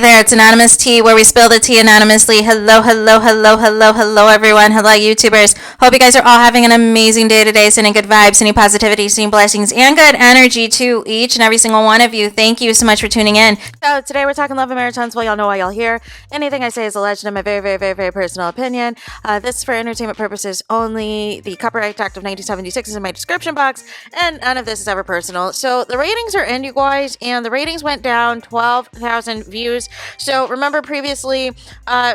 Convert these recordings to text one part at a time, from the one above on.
there, it's Anonymous Tea, where we spill the tea anonymously. Hello, everyone. Hello, YouTubers. Hope you guys are all having an amazing day today, sending good vibes, sending positivity, sending blessings, and good energy to each and every single one of you. Thank you so much for tuning in. So today we're talking love and marriage hunts. Well, y'all know why y'all here. Anything I say is alleged in my very personal opinion. This is for entertainment purposes only. The Copyright Act of 1976 is in my description box, and none of this is ever personal. So the ratings are in, you guys, and the ratings went down 12,000 views. So remember previously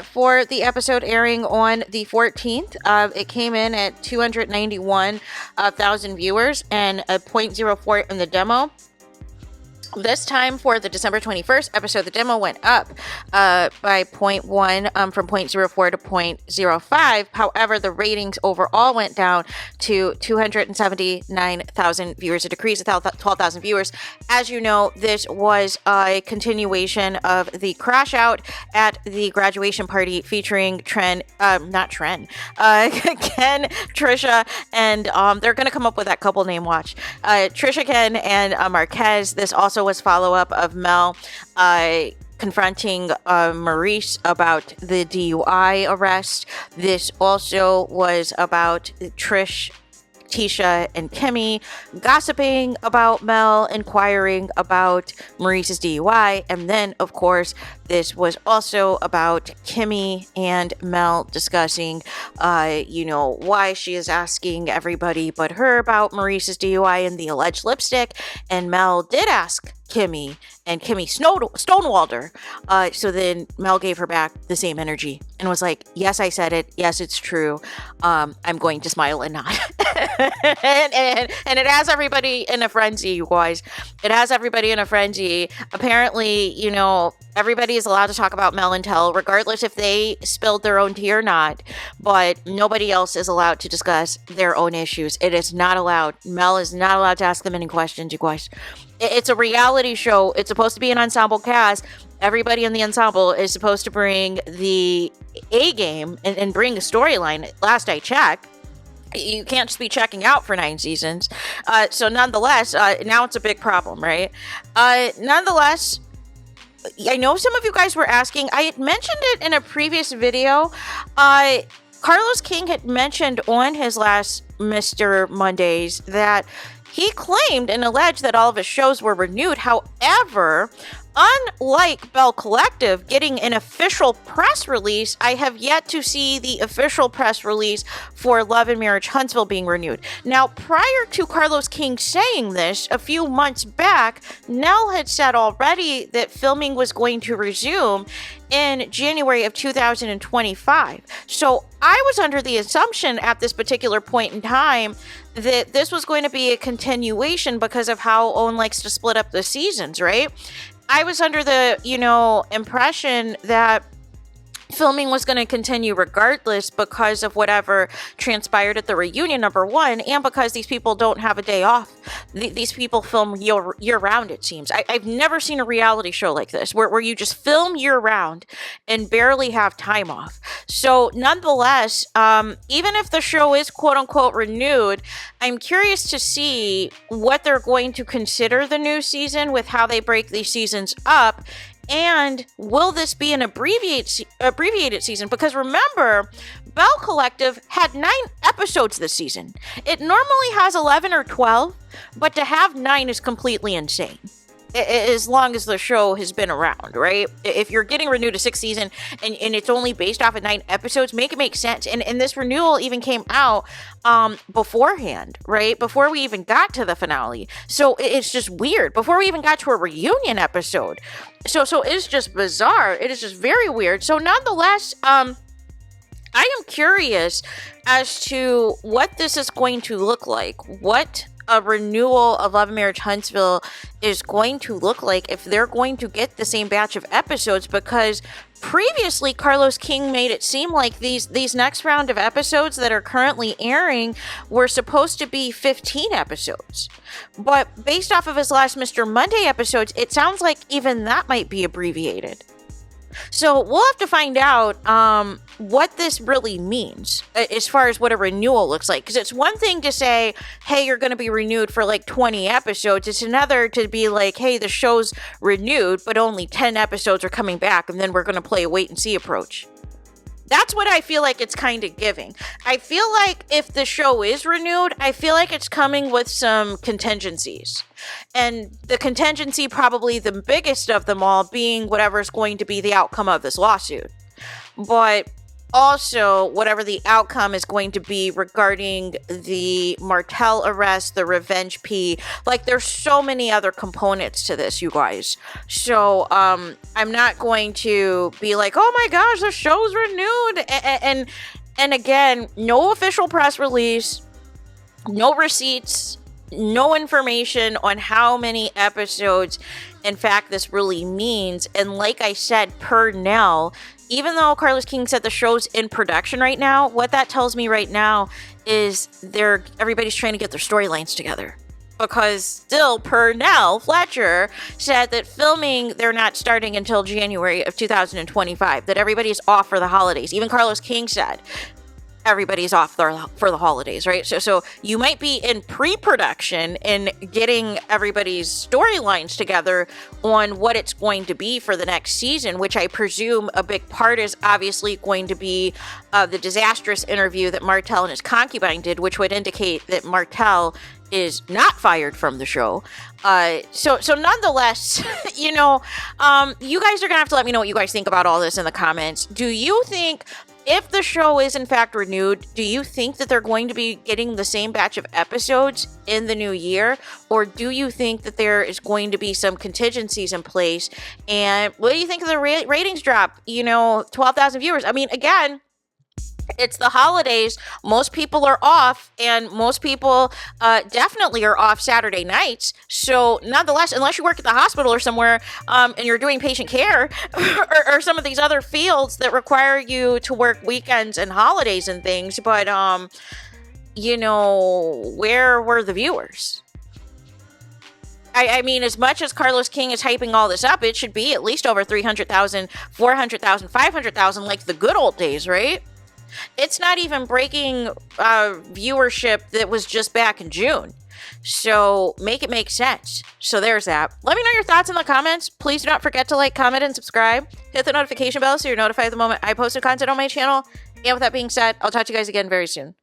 for the episode airing on the 14th, it came in at 291,000 viewers and a 0.04 in the demo. This time for the December 21st episode, the demo went up by 0.1 from 0.04 to 0.05. However, the ratings overall went down to 279,000 viewers, a decrease of 12,000 viewers. As you know, this was a continuation of the crash out at the graduation party featuring Ken, Trisha, and they're going to come up with that couple name watch. Trisha, Ken, and Marquez. This also was follow-up of Mel confronting Maurice about the DUI arrest. This also was about Trish, Tisha, and Kimmy gossiping about Mel, inquiring about Maurice's DUI, and then of course this was also about Kimmy and Mel discussing why she is asking everybody but her about Maurice's DUI and the alleged lipstick, and Mel did ask Kimmy, and Kimmy stonewalled her. So then Mel gave her back the same energy and was like, yes, I said it. Yes, it's true. I'm going to smile and nod. and it has everybody in a frenzy, you guys. It has everybody in a frenzy. Apparently, everybody is allowed to talk about Mel and Tel, regardless if they spilled their own tea or not. But nobody else is allowed to discuss their own issues. It is not allowed. Mel is not allowed to ask them any questions, you guys. It's a reality show. It's supposed to be an ensemble cast. Everybody in the ensemble is supposed to bring the A game and bring a storyline. Last I checked, you can't just be checking out for 9 seasons. So nonetheless, now it's a big problem, right? Nonetheless, I know some of you guys were asking. I had mentioned it in a previous video. Carlos King had mentioned on his last Mr. Mondays that he claimed and alleged that all of his shows were renewed. However, unlike Bell Collective getting an official press release, I have yet to see the official press release for Love and Marriage Huntsville being renewed. Now, prior to Carlos King saying this, a few months back, Nell had said already that filming was going to resume in January of 2025. So I was under the assumption at this particular point in time that this was going to be a continuation because of how OWN likes to split up the seasons, right? I was under the, impression that filming was going to continue regardless because of whatever transpired at the reunion, number one, and because these people don't have a day off. These people film year-round, it seems. I've never seen a reality show like this where you just film year-round and barely have time off. So nonetheless, even if the show is quote-unquote renewed, I'm curious to see what they're going to consider the new season with how they break these seasons up. And will this be an abbreviated season? Because remember, Bell Collective had 9 episodes this season. It normally has 11 or 12, but to have 9 is completely insane. As long as the show has been around, right? If you're getting renewed a 6th season and it's only based off of 9 episodes, make it make sense. And this renewal even came out beforehand, right? Before we even got to the finale. So it's just weird. Before we even got to a reunion episode. So it's just bizarre. It is just very weird. So nonetheless, I am curious as to what this is going to look like. What a renewal of Love and Marriage Huntsville is going to look like if they're going to get the same batch of episodes, because previously Carlos King made it seem like these next round of episodes that are currently airing were supposed to be 15 episodes. But based off of his last Mr. Monday episodes, it sounds like even that might be abbreviated. So we'll have to find out what this really means as far as what a renewal looks like. Because it's one thing to say, hey, you're going to be renewed for like 20 episodes. It's another to be like, hey, the show's renewed, but only 10 episodes are coming back, and then we're going to play a wait and see approach. That's what I feel like it's kind of giving. I feel like if the show is renewed, I feel like it's coming with some contingencies. And the contingency, probably the biggest of them all, being whatever's going to be the outcome of this lawsuit. But also, whatever the outcome is going to be regarding the Martell arrest, the revenge P, like there's so many other components to this, you guys. So I'm not going to be like, oh my gosh, the show's renewed. And again, no official press release, no receipts, no information on how many episodes, in fact, this really means. And like I said, per Nell, even though Carlos King said the show's in production right now, what that tells me right now is everybody's trying to get their storylines together. Because still, per Nell Fletcher said that filming, they're not starting until January of 2025, that everybody's off for the holidays. Even Carlos King said everybody's off for the holidays, right? So you might be in pre-production and getting everybody's storylines together on what it's going to be for the next season, which I presume a big part is obviously going to be the disastrous interview that Martell and his concubine did, which would indicate that Martell is not fired from the show. So nonetheless, you guys are gonna have to let me know what you guys think about all this in the comments. Do you think, if the show is in fact renewed, do you think that they're going to be getting the same batch of episodes in the new year? Or do you think that there is going to be some contingencies in place? And what do you think of the ratings drop? 12,000 viewers. I mean, again, it's the holidays. Most people are off, and most people definitely are off Saturday nights. So nonetheless, unless you work at the hospital or somewhere and you're doing patient care or some of these other fields that require you to work weekends and holidays and things, but where were the viewers? I mean, as much as Carlos King is hyping all this up, it should be at least over 300,000, 400,000, 500,000 like the good old days, right? It's not even breaking viewership that was just back in June. So make it make sense. So there's that. Let me know your thoughts in the comments. Please do not forget to like, comment, and subscribe. Hit the notification bell so you're notified the moment I post content on my channel. And with that being said, I'll talk to you guys again very soon.